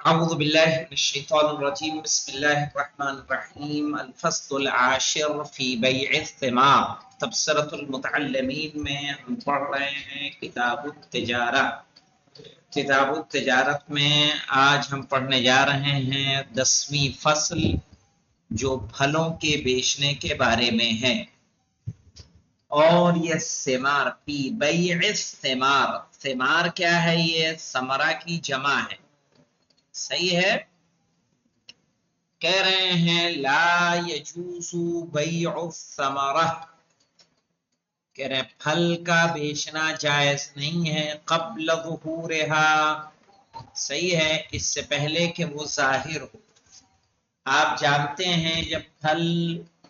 أعوذ بالله من الشيطان الرجيم بسم الله الرحمن الرحيم الفصل العاشر في بيع الثمار تبصرة المتعلمين میں ہم پڑھ رہے ہیں کتاب التجارت میں آج ہم پڑھنے جا رہے ہیں 10ویں فصل جو پھلوں کے بیچنے کے بارے میں ہے اور یہ ثمار فی بیع الثمار ثمار کیا ہے یہ ثمرہ کی جمع ہے صحیح ہے کہہ رہے ہیں لا یجوز بیع الثمرہ کہہ رہے ہیں پھل کا بیچنا جائز نہیں ہے قبل ظہورها صحیح ہے اس سے پہلے کہ وہ ظاہر ہو آپ جانتے ہیں جب پھل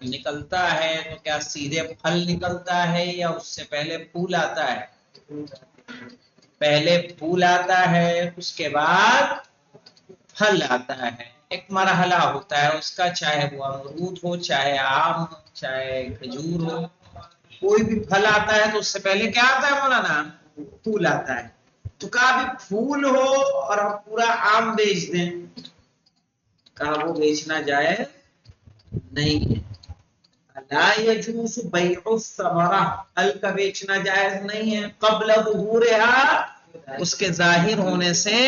نکلتا ہے تو کیا سیدھے پھل نکلتا ہے یا اس سے پہلے پھول آتا ہے پہلے پھول آتا ہے اس کے بعد پھل آتا ہے ایک مرحلہ ہوتا ہے اس کا چاہے وہ امرود ہو چاہے آم ہو چاہے کھجور ہو کوئی بھی پھل آتا ہے تو اس سے پہلے کیا آتا ہے مولانا پھول آتا ہے تو کہا بھی پھول ہو اور ہم پورا آم بیچ دیں کہا وہ بیچنا جائز نہیں ہے لا یجوز بیع الثمرہ پھل کا بیچنا جائز نہیں ہے قبل ظہورها اس کے ظاہر ہونے سے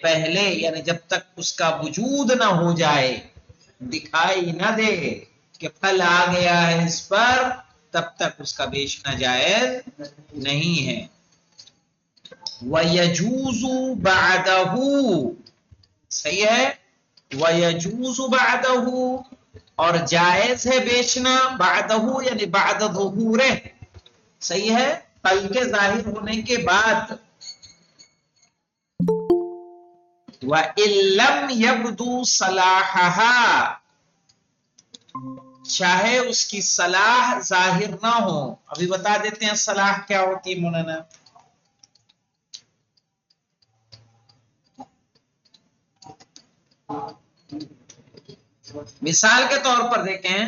پہلے یعنی جب تک اس کا وجود نہ ہو جائے دکھائی نہ دے کہ پھل آ گیا ہے اس پر تب تک اس کا بیچنا جائز نہیں ہے وَيَجُوزُ بَعْدَهُ صحیح ہے وَيَجُوزُ بَعْدَهُ اور جائز ہے بیچنا بعدہو یعنی بعد ظہورہ صحیح ہے پھل کے ظاہر ہونے کے بعد وَإِن لَّمْ يَبْدُو صَلَاحَهَا چاہے اس کی صلاح ظاہر نہ ہو ابھی بتا دیتے ہیں صلاح کیا ہوتی ہے مولانا مثال کے طور پر دیکھیں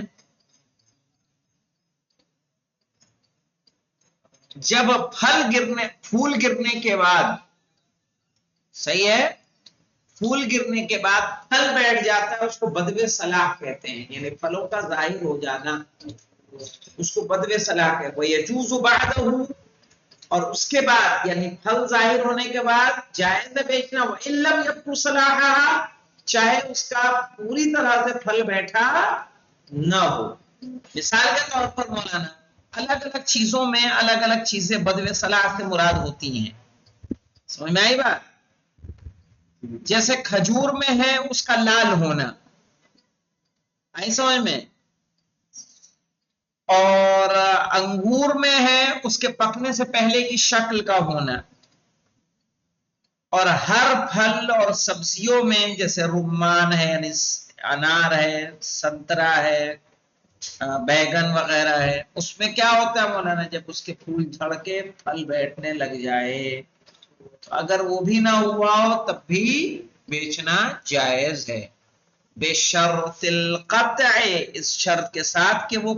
جب پھول گرنے کے بعد صحیح ہے پھول گرنے کے بعد پھل بیٹھ جاتا ہے اس کو بدو صلاح کہتے ہیں یعنی پھلوں کا ظاہر ہو جانا اس کو بدو صلاح کہتے ہیں وَيَجُوزُ بَعْدَهُ اور اس کے بعد یعنی پھل ظاہر ہونے کے بعد جائز ہے بیچنا وَإِن لَّمْ يَبْدُ صَلَاحَهَا چاہے اس کا پوری طرح سے پھل بیٹھا نہ ہو مثال کے طور پر مولانا الگ الگ چیزوں میں الگ الگ چیزیں بدو صلاح سے مراد ہوتی ہیں سمجھ میں آئی بات جیسے کھجور میں ہے اس کا لال ہونا آئی سمجھ میں اور انگور میں ہے اس کے پکنے سے پہلے کی شکل کا ہونا اور ہر پھل اور سبزیوں میں جیسے رمان ہے یعنی انار ہے سنترا ہے بیگن وغیرہ ہے اس میں کیا ہوتا ہے مولانا جب اس کے پھول جھڑ کے پھل بیٹھنے لگ جائے تو اگر وہ بھی نہ ہوا ہو تب بھی بیچنا جائز ہے بشرط القطع اس شرط کے ساتھ کہ وہ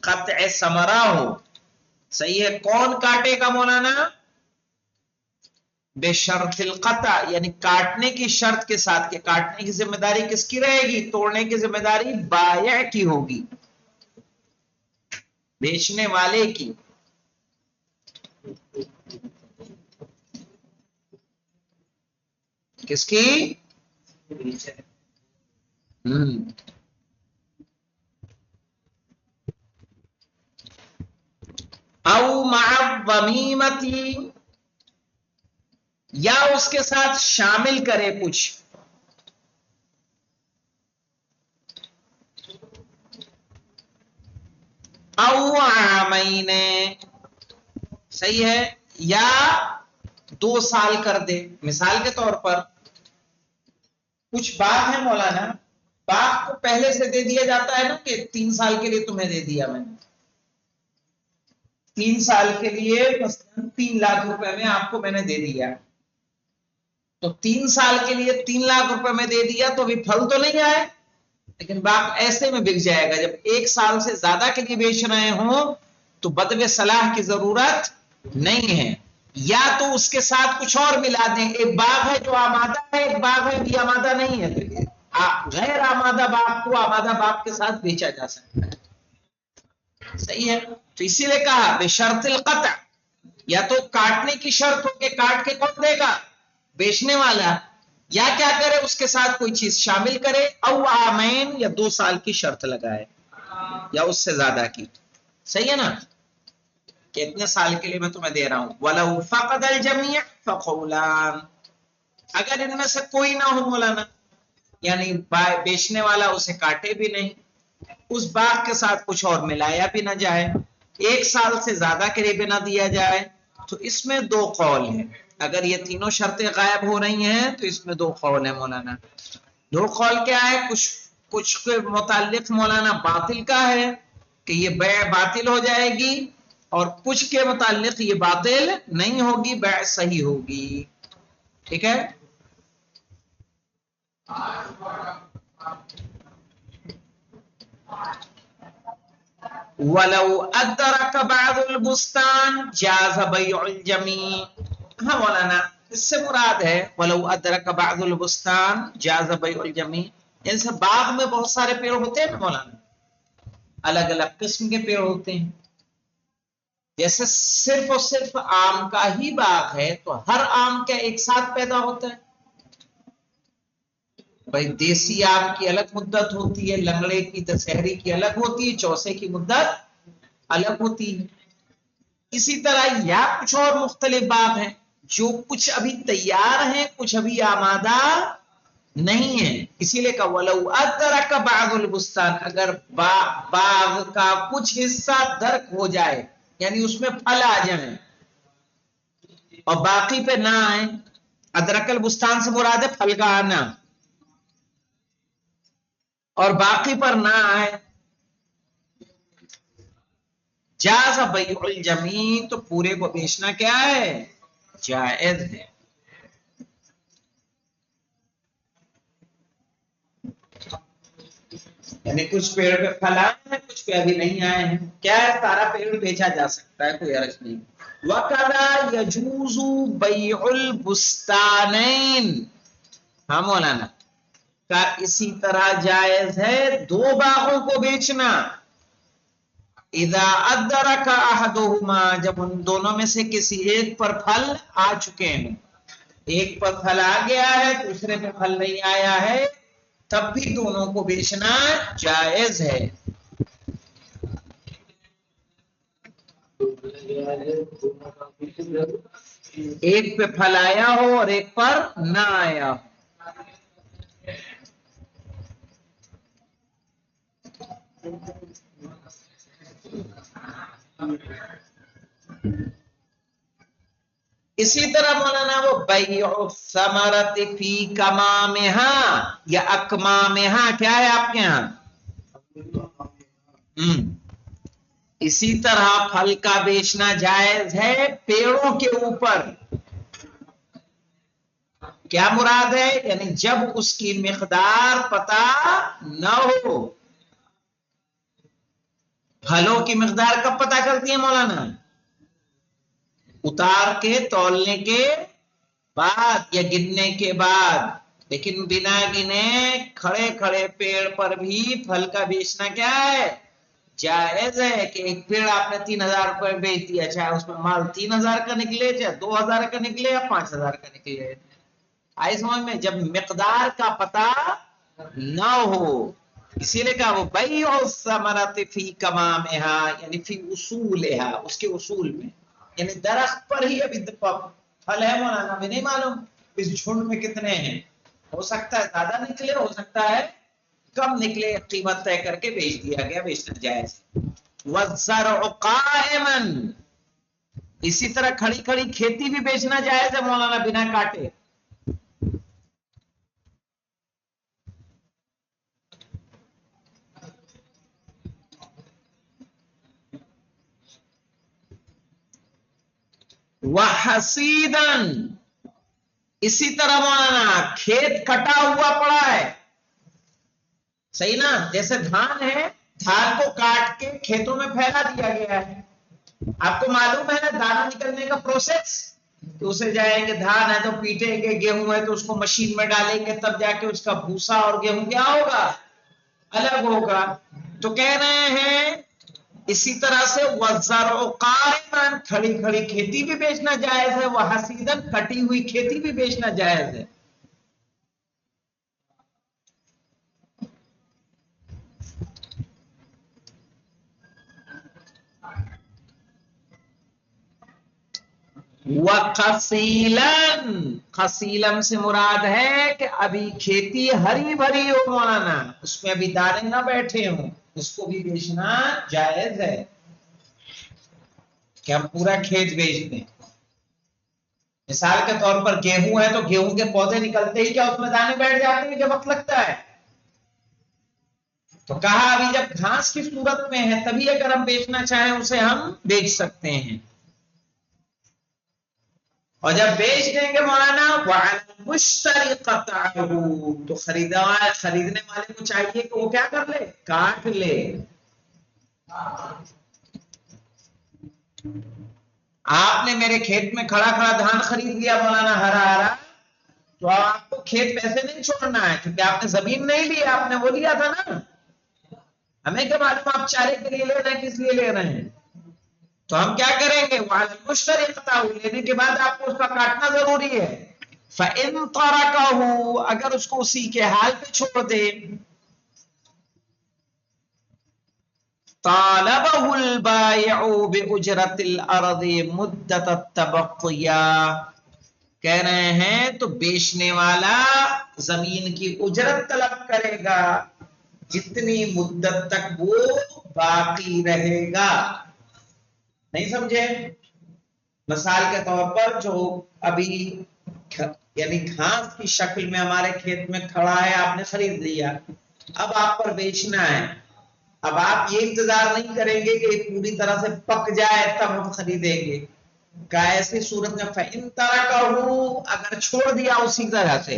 قطع ثمرہ ہو صحیح ہے کون کاٹے گا مولانا بشرط القطع یعنی کاٹنے کی شرط کے ساتھ کہ کاٹنے کی ذمہ داری کس کی رہے گی توڑنے کی ذمہ داری بائع کی ہوگی بیچنے والے کی کس کی او مع الضمیمتی یا اس کے ساتھ شامل کرے کچھ او عامین صحیح ہے یا 2 سال کر دے مثال کے طور پر کچھ باغ ہے مولانا باغ کو پہلے سے دے دیا جاتا ہے نا کہ 3 سال کے لیے تمہیں دے دیا میں نے 3 سال کے لیے مثلا 3 لاکھ روپے میں آپ کو میں نے دے دیا تو 3 سال کے لیے 3 لاکھ روپے میں دے دیا تو ابھی پھل تو نہیں آئے لیکن باغ ایسے میں بک جائے گا جب 1 سال سے زیادہ کے لیے بیچ رہے ہوں تو بدو صلاح کی ضرورت نہیں ہے یا تو اس کے ساتھ کچھ اور ملا دیں. ایک باغ ہے جو آمادہ ہے، ایک باغ ہے بھی آمادہ نہیں ہے، تو غیر آمادہ باغ کو آمادہ باغ کے ساتھ بیچا جا سکتا ہے. صحیح ہے. تو اسی لیے کہا بشرط القطع، یا تو کاٹنے کی شرط ہو کہ کاٹ کے کون دے گا؟ بیچنے والا. یا کیا کرے؟ اس کے ساتھ کوئی چیز شامل کرے، او عامین، یا 2 سال کی شرط لگائے یا اس سے زیادہ کی. صحیح ہے نا؟ کہ اتنے سال کے لیے میں تمہیں دے رہا ہوں. وَلَوْ فَقَدَ الْجَمِيعَ فَقَوْلَانِ، اگر ان میں سے کوئی نہ ہو مولانا، یعنی بیچنے والا اسے کاٹے بھی نہیں، اس باغ کے ساتھ کچھ اور ملایا بھی نہ جائے، 1 سال سے زیادہ کے لیے بھی نہ دیا جائے، تو اس میں 2 قول ہیں. اگر یہ تینوں شرطیں غائب ہو رہی ہیں تو اس میں 2 قول ہیں مولانا. 2 قول کیا ہے؟ کچھ کے متعلق مولانا باطل کا ہے کہ یہ بیع باطل ہو جائے گی، اور کچھ کے متعلق یہ باطل نہیں ہوگی، بیع صحیح ہوگی. ٹھیک ہے. وَلَوْ أَدْرَكَ بَعْضُ الْبُسْتَانِ جَازَ بَيْعُ الْجَمِيعِ. ہاں مولانا، اس سے مراد ہے وَلَوْ أَدْرَكَ بَعْضُ الْبُسْتَانِ جَازَ بَيْعُ الْجَمِيعِ. جیسے باغ میں بہت سارے پیڑ ہوتے ہیں نا مولانا، الگ الگ قسم کے پیڑ ہوتے ہیں. جیسے صرف اور صرف آم کا ہی باغ ہے تو ہر آم کیا ایک ساتھ پیدا ہوتا ہے؟ بھائی دیسی آم کی الگ مدت ہوتی ہے، لنگڑے کی دسہری کی الگ ہوتی ہے، چوسے کی مدت الگ ہوتی ہے. اسی طرح یا کچھ اور مختلف باغ ہیں جو کچھ ابھی تیار ہیں، کچھ ابھی آمادہ نہیں ہے. اسی لیے کہ وَلَوْ أَدْرَكَ بَعْضُ الْبُسْتَانِ، اگر باغ کا کچھ حصہ درک ہو جائے، یعنی اس میں پھل آ جائیں اور باقی پہ نہ آئے. ادرک البستان سے مراد ہے پھل کا آنا، اور باقی پر نہ آئے. جاز بیع الجمیع، تو پورے کو بیچنا کیا ہے؟ جائز ہے. یعنی کچھ پیڑ پہ پھل آئے ہیں، کچھ پہ ابھی نہیں آئے ہیں، کیا ہے؟ سارا پیڑ بیچا جا سکتا ہے، کوئی حرج نہیں. وَكَذَا يَجُوزُ بَيْعُ الْبُسْتَانَيْنِ. ہاں مولانا، کا اسی طرح جائز ہے 2 باغوں کو بیچنا. اذا ادرک احدہما، جب ان دونوں میں سے کسی ایک پر پھل آ چکے ہیں. ایک پر پھل آ گیا ہے، دوسرے پہ پھل نہیں آیا ہے، تب بھی دونوں کو بیچنا جائز ہے. ایک پہ پھل آیا ہو اور ایک پر نہ آیا ہو. اسی طرح مولانا وہ بیع الثمرۃ فی کمامہا یا اکمامہا، کیا ہے آپ کے ہاں؟ اسی طرح پھل کا بیچنا جائز ہے پیڑوں کے اوپر. کیا مراد ہے؟ یعنی جب اس کی مقدار پتہ نہ ہو. پھلوں کی مقدار کب پتہ کرتی ہے مولانا؟ اتار کے تولنے کے بعد یا گننے کے بعد. لیکن بنا گنے کھڑے کھڑے پیڑ پر بھی پھل کا بیچنا کیا ہے؟ جائز ہے. کہ ایک پیڑ آپ نے 3,000 روپے بیچ دیا، چاہے اس میں مال 3,000 کا نکلے، چاہے 2,000 کا نکلے یا 5,000 کا نکلے. آئی سمجھ میں؟ جب مقدار کا پتہ نہ ہو. اسی لیے کہا وہ بیع الثمرۃ فی کمامہا، یعنی فی اصولہا، اس کے اصول میں. یعنی درخت پر ہی ابھی پھل ہے مولانا، ابھی نہیں معلوم اس جھنڈ میں کتنے ہیں. ہو سکتا ہے زیادہ نکلے، ہو سکتا ہے کم نکلے، قیمت طے کر کے بیچ دیا گیا، بیچنا جائز. والزرع قائما، اسی طرح کھڑی کھڑی کھیتی بھی بیچنا جائز ہے مولانا، بنا کاٹے. وحصیدا، اسی طرح مولانا کھیت کٹا ہوا پڑا ہے، صحیح نا؟ جیسے دھان ہے، دھان کو کاٹ کے کھیتوں میں پھیلا دیا گیا ہے. آپ کو معلوم ہے نا دانا نکلنے کا پروسیس؟ تو اسے جائیں گے، دھان ہے تو پیٹیں گے، گیہوں ہے تو اس کو مشین میں ڈالیں گے، تب جا کے اس کا بھوسا اور گیہوں کیا ہوگا؟ الگ ہوگا۔ تو کہہ رہے ہیں اسی طرح سے وَالزَّرْعُ قَائِمًا، کھڑی کھڑی کھیتی بھی بیچنا جائز ہے، وَحَصِيدًا، کٹی ہوئی کھیتی بھی بیچنا جائز ہے۔ وَقَصِيلًا، قصیلم سے مراد ہے کہ ابھی کھیتی ہری بھری ہو مولانا، اس میں ابھی دانے نہ بیٹھے ہوں، اس کو بھی بیچنا جائز ہے کہ ہم پورا کھیت بیچ دیں۔ مثال کے طور پر گیہوں ہے تو گیہوں کے پودے نکلتے ہی کیا اس میں دانے بیٹھ جاتے ہیں کہ وقت لگتا ہے؟ تو کہا ابھی جب گھاس کی صورت میں ہے تبھی اگر ہم بیچنا چاہیں اسے ہم بیچ سکتے ہیں، اور جب بیچ دیں گے مولانا وَعَلَى الْمُشْتَرِ قَطْعُهُ، تو خریدنے والے کو چاہیے کہ وہ کیا کر لے؟ کاٹ لے۔ آپ نے میرے کھیت میں کھڑا کھڑا دھان خرید لیا مولانا، ہرا ہرا، تو آپ کو کھیت پیسے نہیں چھوڑنا ہے، کیونکہ آپ نے زمین نہیں لی، آپ نے وہ لیا تھا نا۔ ہمیں کیا معلوم آپ چارے کے لیے لے رہے ہیں، کس لیے لے رہے ہیں؟ تو ہم کیا کریں گے؟ وَعَلَى الْمُشْتَرِ قَطْعُهُ، لینے کے بعد آپ کو اس کا کاٹنا ضروری ہے۔ فَإِن تَرَكَهُ، اگر اس کو اسی کے حال پہ چھوڑ دے، طَالَبَهُ الْبَائِعُ بِأُجْرَةِ الْأَرْضِ مُدَّةَ التَّبَقِّيَةِ، کہہ رہے ہیں تو بیچنے والا زمین کی اجرت طلب کرے گا جتنی مدت تک وہ باقی رہے گا۔ نہیں سمجھے؟ مثال کے طور پر جو ابھی یعنی گھاس کی شکل میں ہمارے کھیت میں کھڑا ہے، آپ نے خرید لیا، اب آپ پر بیچنا ہے، اب آپ یہ انتظار نہیں کریں گے کہ پوری طرح سے پک جائے تب ہم خریدیں گے۔ کہ ایسی صورت میں فَإِن تَرَكَهُ، اگر چھوڑ دیا اسی طرح سے،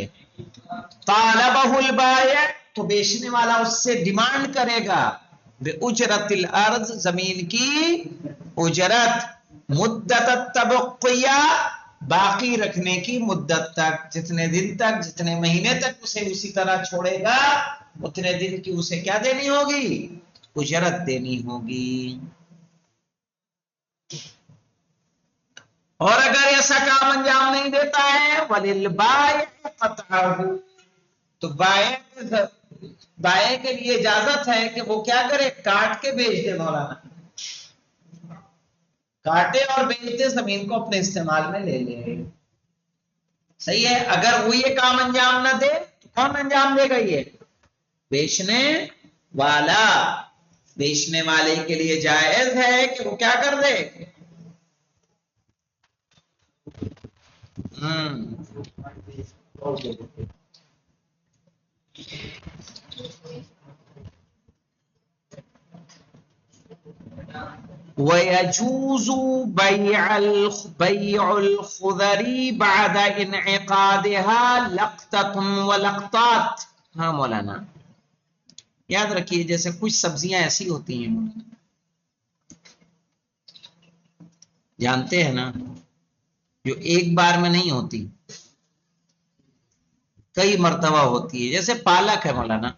طَالَبَهُ الْبَائِعُ، تو بیچنے والا اس سے ڈیمانڈ کرے گا بِأُجْرَةِ الْأَرْضِ، زمین کی اجرت، مدت التبقیہ، باقی رکھنے کی مدت تک، جتنے دن تک، جتنے مہینے تک اسے اسی طرح چھوڑے گا اتنے دن کی اسے کیا دینی ہوگی؟ اجرت دینی ہوگی۔ اور اگر ایسا کام انجام نہیں دیتا ہے وَلِلْبَائِعِ قَطْعُهُ، تو بائع کے لیے اجازت ہے کہ وہ کیا کرے؟ کاٹ کے بیچ دے مولانا، کاٹے اور بیچ دے، زمین کو اپنے استعمال میں لے لے۔ صحیح ہے؟ اگر وہ یہ کام انجام نہ دے تو کون انجام دے گا؟ یہ بیچنے والا۔ بیچنے والے کے لیے جائز ہے کہ وہ کیا کر دے؟ وَيَجُوزُ بَيْعُ الْخُضَرِ بَعْدَ انْعِقَادِهَا لَقْطَةٌ وَلَقْطَاتٌ۔ ہاں مولانا یاد رکھیے، جیسے کچھ سبزیاں ایسی ہوتی ہیں، جانتے ہیں نا، جو ایک بار میں نہیں ہوتی، کئی مرتبہ ہوتی ہے، جیسے پالک ہے مولانا،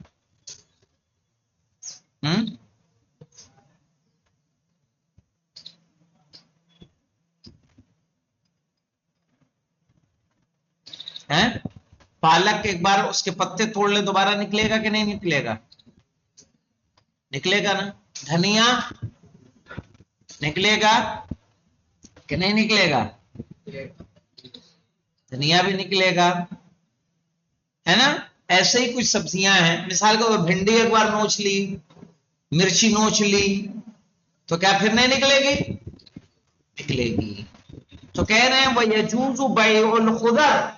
پالک ایک بار اس کے پتے توڑ لے دوبارہ نکلے گا کہ نہیں نکلے گا؟ نکلے گا نا۔ دھنیا نکلے گا کہ نہیں نکلے گا؟ دھنیا بھی نکلے گا، ہے نا؟ ایسے ہی کچھ سبزیاں ہیں، مثال کے طور پر بھنڈی ایک بار نوچ لی، مرچی نوچ لی، تو کیا پھر نہیں نکلے گی؟ نکلے گی۔ تو کہہ رہے ہیں وَيَجُوزُ بَيْعُ الْخُضَرِ،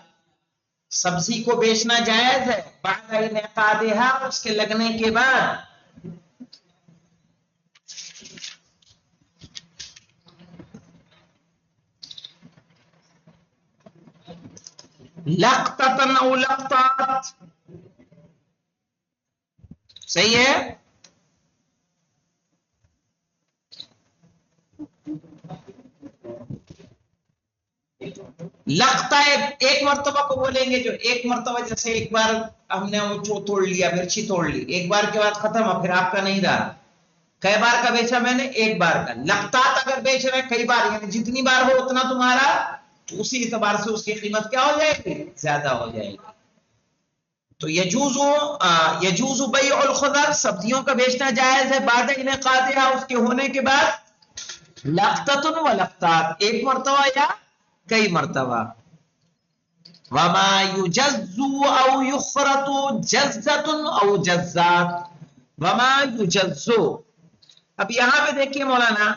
سبزی کو بیچنا جائز ہے، بعد انعقادها، اس کے لگنے کے بعد، لقطۃ او لقطات، صحیح ہے؟ لگتا ہے ایک مرتبہ کو بولیں گے، جو ایک مرتبہ جیسے ایک بار ہم نے وہ توڑ لیا، مرچی توڑ لی، ایک بار کے بعد ختم ہے، پھر آپ کا نہیں رہا۔ کئی بار کا بیچا میں نے؟ ایک بار کا۔ لقطات اگر بیچ رہے کئی بار، یعنی جتنی بار ہو اتنا تمہارا، تو اسی اعتبار سے اس کی قیمت کیا ہو جائے گی؟ زیادہ ہو جائے گی۔ تو یجوز بیع الخضر، سبزیوں کا بیچنا جائز ہے، بعد انعقادها، اس کے ہونے کے بعد، لقطۃ و لقطات، ایک مرتبہ یا کئی مرتبہ۔ وما یجز او یخرط جزۃ او جزات، وما یجز، اب یہاں پہ دیکھیے مولانا،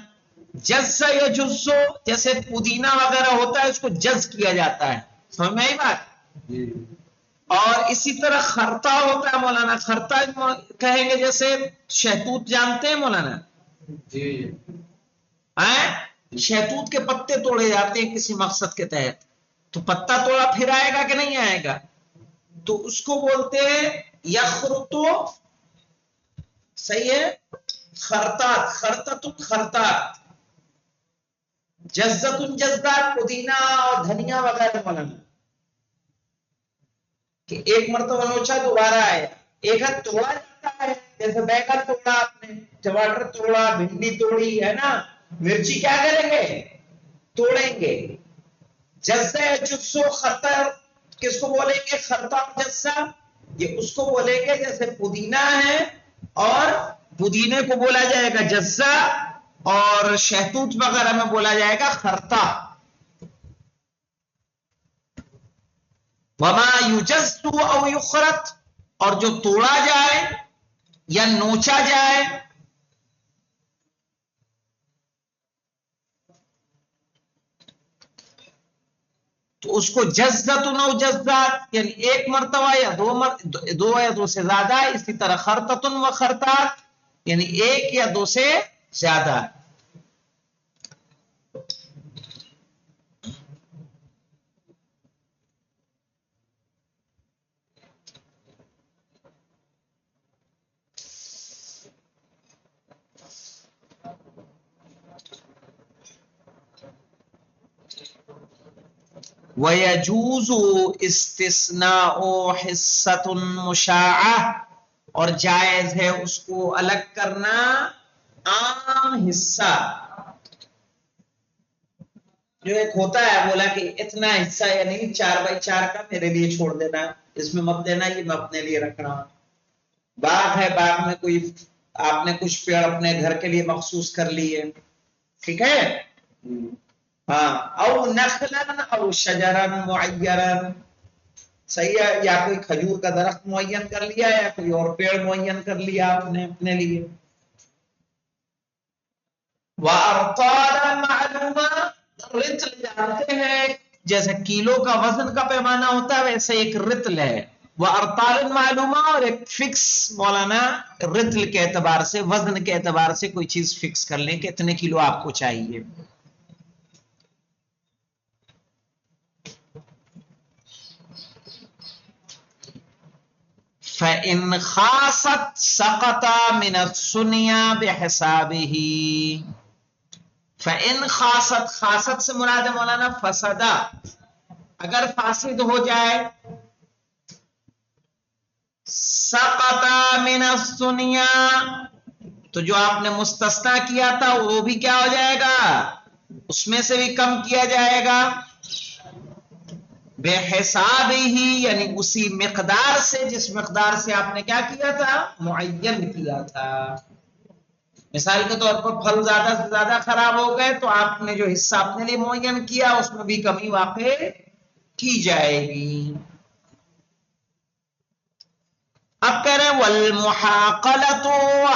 جز یجز، جیسے پودینہ وغیرہ ہوتا ہے اس کو جز کیا جاتا ہے، سمجھ میں آئی بات؟ اور اسی طرح خرتا ہوتا ہے مولانا، خرتا کہیں گے جیسے شہتوت جانتے ہیں مولانا؟ جی۔ شہتوت کے پتے توڑے جاتے ہیں کسی مقصد کے تحت، تو پتا توڑا پھر آئے گا کہ نہیں آئے گا؟ تو اس کو بولتے ہیں یخرطو، صحیح ہے، خرطات، خرطت خرطات، جزت جزات، پودینہ اور دھنیا وغیرہ مولانا، کہ ایک مرتبہ نوچا دوبارہ آیا، ایک ہاتھ توڑا جاتا ہے، جیسے بیگن توڑا آپ نے، ٹماٹر توڑا، بھنڈی توڑی ہے نا، مرچی کیا کریں گے؟ توڑیں گے۔ جزا جزو خطر کس کو بولیں گے؟ خطا جزا، یہ اس کو بولیں گے جیسے پودینہ ہے، اور پودینے کو بولا جائے گا جزا، اور شہتوت وغیرہ میں بولا جائے گا خرتا۔ وما یجز او یخرط، اور جو توڑا جائے یا نوچا جائے، تو اس کو جزت او جزات، یعنی ایک مرتبہ یا دو یا دو سے زیادہ، اسی طرح خرطۃ و خرطات، یعنی ایک یا دو سے زیادہ۔ وَيَجُوزُ اسْتِثْنَاءُ حِصَّةٌ مُشَاعَةٌ، اور جائز ہے اس کو الگ کرنا عام حصہ، جو ایک ہوتا ہے بولا کہ اتنا حصہ، یعنی 4x4 کا میرے لیے چھوڑ دینا، اس میں مت دینا، یہ میں اپنے لیے رکھ رہا ہوں۔ باغ ہے، باغ میں کوئی آپ نے کچھ پیڑ اپنے گھر کے لیے مخصوص کر لیے، ٹھیک ہے، ہاں، او نخلا او شجرا معیرا، صحیح ہے، یا کوئی کھجور کا درخت معین کر لیا، یا کوئی اور پیڑ معین کر لیا آپ نے اپنے لیے۔ وَأَرْطَالًا مَعْلُومًا، رتل جانتے ہیں، جیسے کیلو کا وزن کا پیمانہ ہوتا ہے ویسے ایک رتل ہے، وَأَرْطَالًا مَعْلُومًا، اور ایک فکس مولانا رتل کے اعتبار سے، وزن کے اعتبار سے کوئی چیز فکس کر لیں کہ اتنے کلو آپ کو چاہیے۔ فَإِنْ خَاصَتْ سَقَطَ مِنَ السُّنْيَا بِحِسَابِهِ، فَإِنْ خَاصَتْ، خاصت سے مراد ہے مولانا فسدہ، اگر فاسد ہو جائے، سَقَطَ مِنَ السُّنْيَا، تو جو آپ نے مستثنیٰ کیا تھا وہ بھی کیا ہو جائے گا؟ اس میں سے بھی کم کیا جائے گا، بے حساب ہی، یعنی اسی مقدار سے جس مقدار سے آپ نے کیا کیا تھا؟ معین کیا تھا۔ مثال کے طور پر پھل زیادہ سے زیادہ خراب ہو گئے تو آپ نے جو حصہ اپنے لیے معین کیا اس میں بھی کمی واقع کی جائے گی۔ اب کہہ رہے ہیں والمحاقلۃ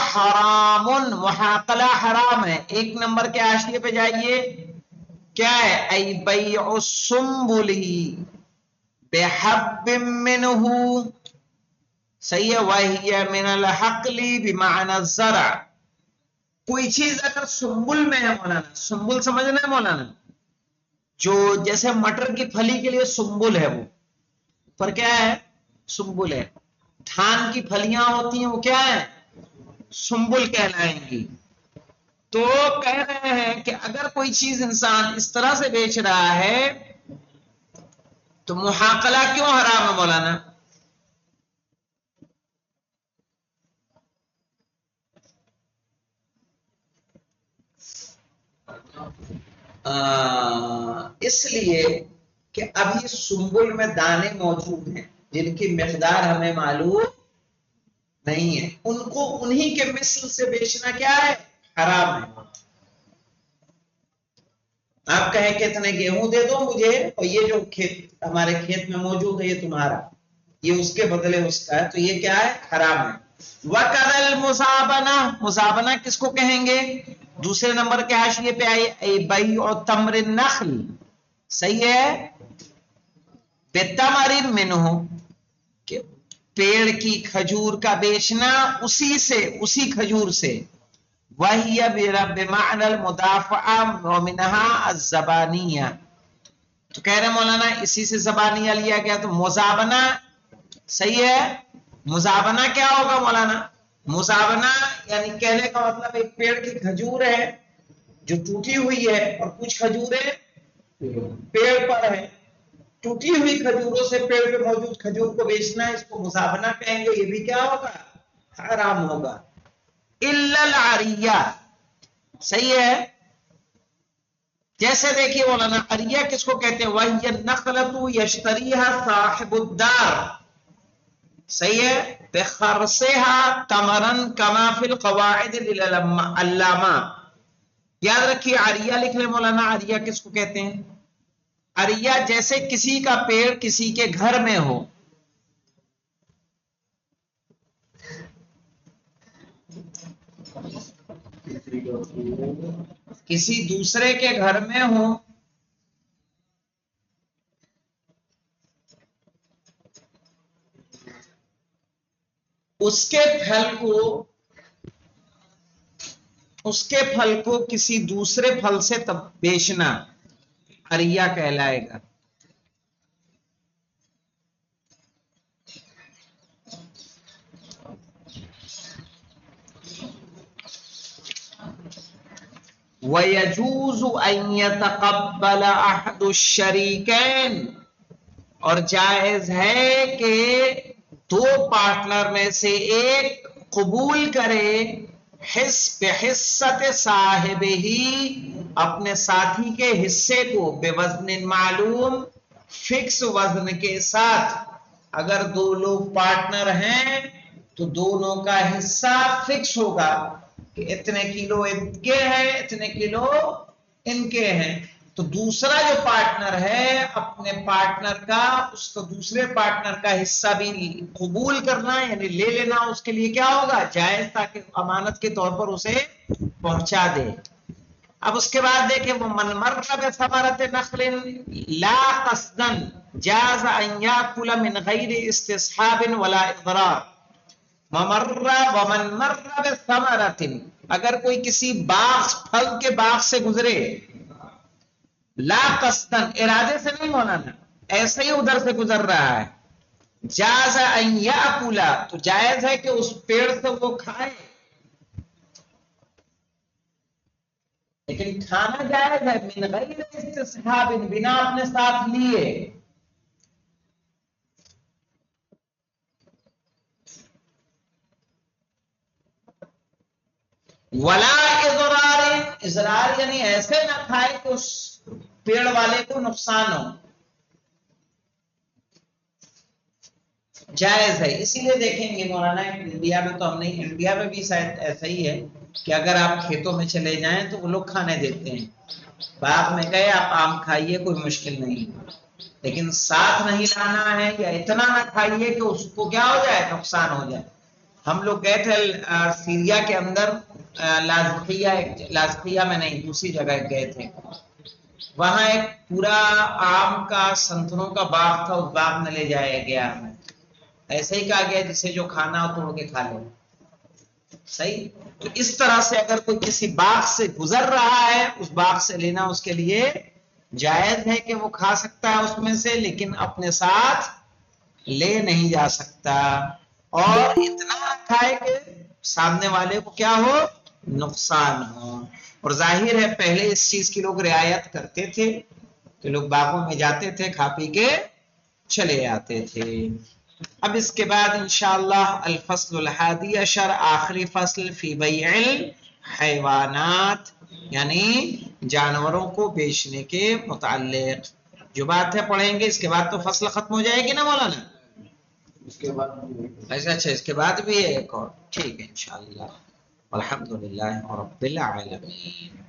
حرام، محاقلہ حرام ہے۔ ایک نمبر کے حاشیے پہ جائیے، کیا ہے؟ ای بیع السنبل بحب منہ، صحیح ہے، وہی من الحقل بمعنى الزرع، کوئی چیز اگر سنبل میں ہے مولانا، سنبل سمجھنا ہے مولانا، جو جیسے مٹر کی پھلی کے لیے سنبل ہے، وہ پر کیا ہے؟ سنبل ہے، دھان کی پھلیاں ہوتی ہیں وہ کیا ہے؟ سنبل کہلائیں گی۔ تو کہہ رہے ہیں کہ اگر کوئی چیز انسان اس طرح سے بیچ رہا ہے تو محاقلہ کیوں حرام ہے مولانا؟ اس لیے کہ ابھی سنبل میں دانے موجود ہیں جن کی مقدار ہمیں معلوم نہیں ہے، ان کو انہی کے مثل سے بیچنا کیا ہے؟ حرام ہے۔ آپ کہیں کہ اتنے گیہوں دے دو مجھے، اور یہ جو کھیت ہمارے کھیت میں موجود ہے یہ تمہارا، یہ اس کے بدلے اس کا ہے، تو یہ کیا ہے؟ حرام ہے۔ وَقَدَ الْمُزَابَنَةِ، مزابنہ کس کو کہیں گے؟ دوسرے نمبر کے حاشیے پہ آئی بَيْعُ تَمْرِ النَّخْلِ، صحیح ہے؟ بِالتَّمَرِ مِنْهُ، کہ پیڑ کی کھجور کا بیچنا اسی سے، اسی کھجور سے۔ وَهِيَ بِمَعْنَى الْمُدَافَعَةِ وَمِنْهَا الزَّبَانِيَّةِ، تو کہہ رہے مولانا اسی سے زبانیہ لیا گیا، تو مزابنہ صحیح ہے۔ مزابنہ کیا ہوگا مولانا؟ مزابنہ یعنی کہنے کا مطلب ایک پیڑ کی کھجور ہے جو ٹوٹی ہوئی ہے، اور کچھ کھجوریں پیڑ پر ہے، ٹوٹی ہوئی کھجوروں سے پیڑ پہ موجود کھجور کو بیچنا ہے، اس کو مزابنہ کہیں گے، یہ بھی کیا ہوگا؟ حرام ہوگا۔ الا العریہ، صحیح ہے۔ جیسے دیکھیے مولانا عریہ کس کو کہتے ہیں؟ وَهِيَ النَّخْلَةُ يَشْتَرِيهَا صَاحِبُ الدَّارِ، صحیح ہے، بِخَرْصِهَا تَمَرًا كَمَا فِي الْقَوَاعِدِ لِلْعَلَّامَةِ۔ یاد رکھیے عریہ لکھ لیں مولانا، عریہ کس کو کہتے ہیں؟ عریہ جیسے کسی کا پیڑ کسی کے گھر میں ہو، کسی دوسرے کے گھر میں ہو، اس کے پھل کو کسی دوسرے پھل سے بیچنا عریہ کہلائے گا۔ وَيَجُوزُ أَن يَتَقَبَّلَ أَحَدُ الشَّرِيكَيْنِ، اور جائز ہے کہ دو پارٹنر میں سے ایک قبول کرے بحصۃ صاحب ہی، اپنے ساتھی کے حصے کو، بوزن معلوم، فکس وزن کے ساتھ۔ اگر دو لوگ پارٹنر ہیں تو دونوں کا حصہ فکس ہوگا کہ اتنے کلو ان کے ہیں، اتنے کلو ان کے ہیں، تو دوسرا جو پارٹنر ہے اپنے پارٹنر کا، اس کو دوسرے پارٹنر کا حصہ بھی قبول کرنا یعنی لے لینا اس کے لیے کیا ہوگا؟ جائز، تاکہ امانت کے طور پر اسے پہنچا دے۔ اب اس کے بعد دیکھیں وہ من مر بثمرۃ نخل لا قصدا جاز ان یاکل من غیر استصحاب ولا اضرار۔ ومن مر بثمرۃ، اگر کوئی کسی باغ، پھل کے باغ سے گزرے، لا قصدن، ارادے سے نہیں ہونا نا، ایسے ہی ادھر سے گزر رہا ہے، جاز ان یاکل، تو جائز ہے کہ اس پیڑ سے وہ کھائے، لیکن کھانا جائز ہے من غیر استصحاب، بنا اپنے ساتھ لیے۔ ولا اضرار، اضرار یعنی ایسے نہ کھائے کہ اس پیڑ والے کو نقصان ہو، جائز ہے۔ اسی لیے دیکھیں گے مولانا انڈیا میں تو ہم نہیں، انڈیا میں بھی شاید ایسا ہی ہے کہ اگر آپ کھیتوں میں چلے جائیں تو وہ لوگ کھانے دیتے ہیں، باغ میں گئے آپ آم کھائیے، کوئی مشکل نہیں، لیکن ساتھ نہیں لانا ہے یا اتنا نہ کھائیے کہ اس کو کیا ہو جائے؟ نقصان ہو جائے۔ ہم لوگ گئے تھے سیریا کے اندر، لازقیہ میں نہیں، دوسری جگہ گئے تھے، وہاں ایک پورا آم کا، سنتروں کا باغ تھا، اس باغ میں لے جایا گیا ہمیں، ایسے ہی کہا گیا جسے جو کھانا ہو توڑ کے کھا لو، صحیح۔ تو اس طرح سے اگر کوئی کسی باغ سے گزر رہا ہے، اس باغ سے لینا اس کے لیے جائز ہے کہ وہ کھا سکتا ہے اس میں سے، لیکن اپنے ساتھ لے نہیں جا سکتا، اور اتنا کھائے کہ سامنے والے کو کیا ہو؟ نقصان ہو۔ اور ظاہر ہے پہلے اس چیز کی لوگ رعایت کرتے تھے کہ لوگ باغوں میں جاتے تھے، کھا پی کے چلے آتے تھے۔ اب اس کے بعد انشاءاللہ الفصل الحادی عشر، آخری فصل فی بیع الحیوانات، یعنی جانوروں کو بیچنے کے متعلق جو بات ہے پڑھیں گے۔ اس کے بعد تو فصل ختم ہو جائے گی نا مولانا؟ اس کے بعد اچھا اس کے بعد بھی ہے ایک اور، ٹھیک ہے انشاءاللہ۔ الحمدللہ رب العالمین۔